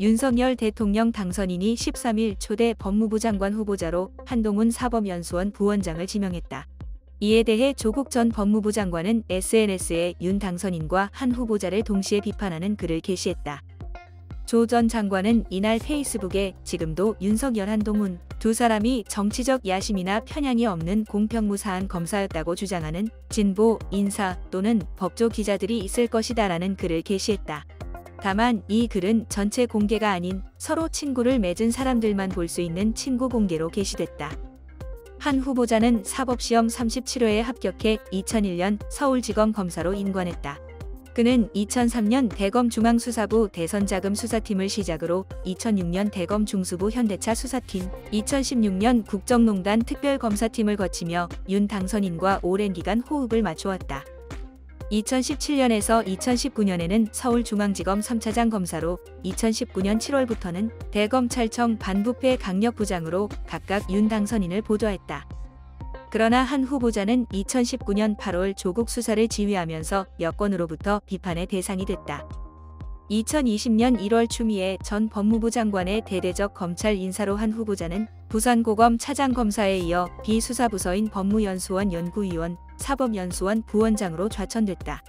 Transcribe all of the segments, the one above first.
윤석열 대통령 당선인이 13일 초대 법무부 장관 후보자로 한동훈 사법연수원 부원장을 지명했다. 이에 대해 조국 전 법무부 장관은 SNS에 윤 당선인과 한 후보자를 동시에 비판하는 글을 게시했다. 조 전 장관은 이날 페이스북에 지금도 윤석열, 한동훈 두 사람이 정치적 야심이나 편향이 없는 공평무사한 검사였다고 주장하는 진보, 인사 또는 법조 기자들이 있을 것이다라는 글을 게시했다. 다만 이 글은 전체 공개가 아닌 서로 친구를 맺은 사람들만 볼 수 있는 친구 공개로 게시됐다. 한 후보자는 사법시험 37회에 합격해 2001년 서울지검 검사로 임관했다. 그는 2003년 대검중앙수사부 대선자금수사팀을 시작으로 2006년 대검중수부 현대차 수사팀, 2016년 국정농단 특별검사팀을 거치며 윤 당선인과 오랜 기간 호흡을 맞춰왔다. 2017년에서 2019년에는 서울중앙지검 3차장 검사로 2019년 7월부터는 대검찰청 반부패 강력부장으로 각각 윤 당선인을 보좌했다. 그러나 한 후보자는 2019년 8월 조국 수사를 지휘하면서 여권으로부터 비판의 대상이 됐다. 2020년 1월 추미애 전 법무부 장관의 대대적 검찰 인사로 한 후보자는 부산고검 차장검사에 이어 비수사부서인 법무연수원 연구위원, 사법연수원 부원장으로 좌천됐다.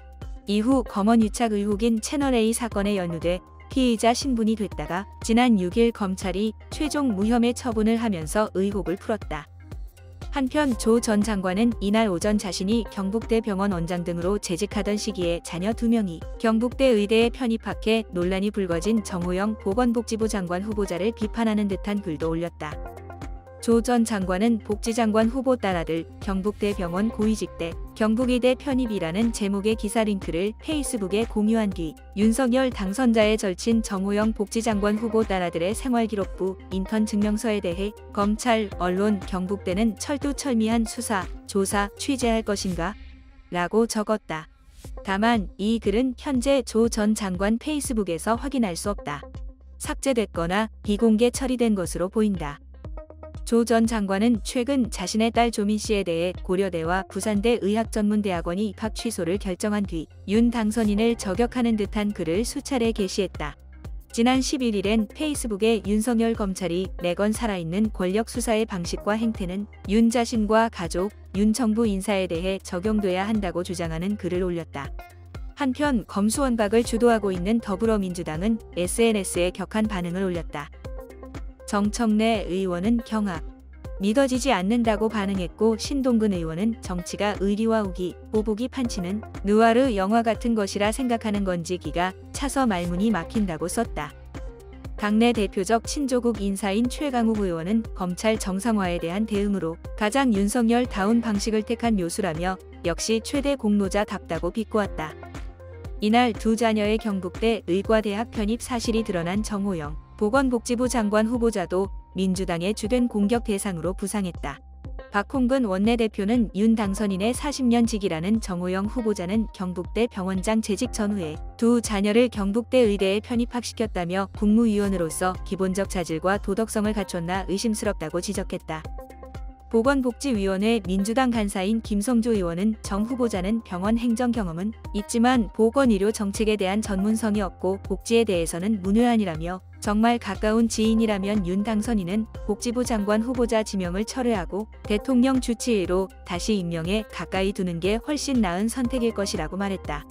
이후 검언유착 의혹인 채널A 사건에 연루돼 피의자 신분이 됐다가 지난 6일 검찰이 최종 무혐의 처분을 하면서 의혹을 풀었다. 한편 조 전 장관은 이날 오전 자신이 경북대 병원 원장 등으로 재직하던 시기에 자녀 2명이 경북대 의대에 편입학해 논란이 불거진 정호영 보건복지부 장관 후보자를 비판하는 듯한 글도 올렸다. 조 전 장관은 복지장관 후보 딸아들 경북대 병원 고위직대 경북의대 편입이라는 제목의 기사 링크를 페이스북에 공유한 뒤 윤석열 당선자의 절친 정호영 복지장관 후보 딸아들의 생활기록부, 인턴 증명서에 대해 검찰, 언론, 경북대는 철두철미한 수사, 조사, 취재할 것인가? 라고 적었다. 다만 이 글은 현재 조 전 장관 페이스북에서 확인할 수 없다. 삭제됐거나 비공개 처리된 것으로 보인다. 조 전 장관은 최근 자신의 딸 조민 씨에 대해 고려대와 부산대 의학전문대학원이 입학 취소를 결정한 뒤 윤 당선인을 저격하는 듯한 글을 수차례 게시했다. 지난 11일엔 페이스북에 윤석열 검찰이 내건 살아있는 권력 수사의 방식과 행태는 윤 자신과 가족, 윤 정부 인사에 대해 적용돼야 한다고 주장하는 글을 올렸다. 한편 검수완박을 주도하고 있는 더불어민주당은 SNS에 격한 반응을 올렸다. 정청래 의원은 경악, 믿어지지 않는다고 반응했고 신동근 의원은 정치가 의리와 우기, 보복이 판치는 느와르 영화 같은 것이라 생각하는 건지 기가 차서 말문이 막힌다고 썼다. 당내 대표적 친조국 인사인 최강욱 의원은 검찰 정상화에 대한 대응으로 가장 윤석열다운 방식을 택한 묘수라며 역시 최대 공로자답다고 비꼬았다. 이날 두 자녀의 경북대 의과대학 편입 사실이 드러난 정호영 보건복지부 장관 후보자도 민주당의 주된 공격 대상으로 부상했다. 박홍근 원내대표는 윤 당선인의 40년 직이라는 정호영 후보자는 경북대 병원장 재직 전후에 두 자녀를 경북대 의대에 편입학시켰다며 국무위원으로서 기본적 자질과 도덕성을 갖췄나 의심스럽다고 지적했다. 보건복지위원회 민주당 간사인 김성조 의원은 정 후보자는 병원 행정 경험은 있지만 보건의료 정책에 대한 전문성이 없고 복지에 대해서는 문외한이라며 정말 가까운 지인이라면 윤 당선인은 복지부 장관 후보자 지명을 철회하고 대통령 주치의로 다시 임명해 가까이 두는 게 훨씬 나은 선택일 것이라고 말했다.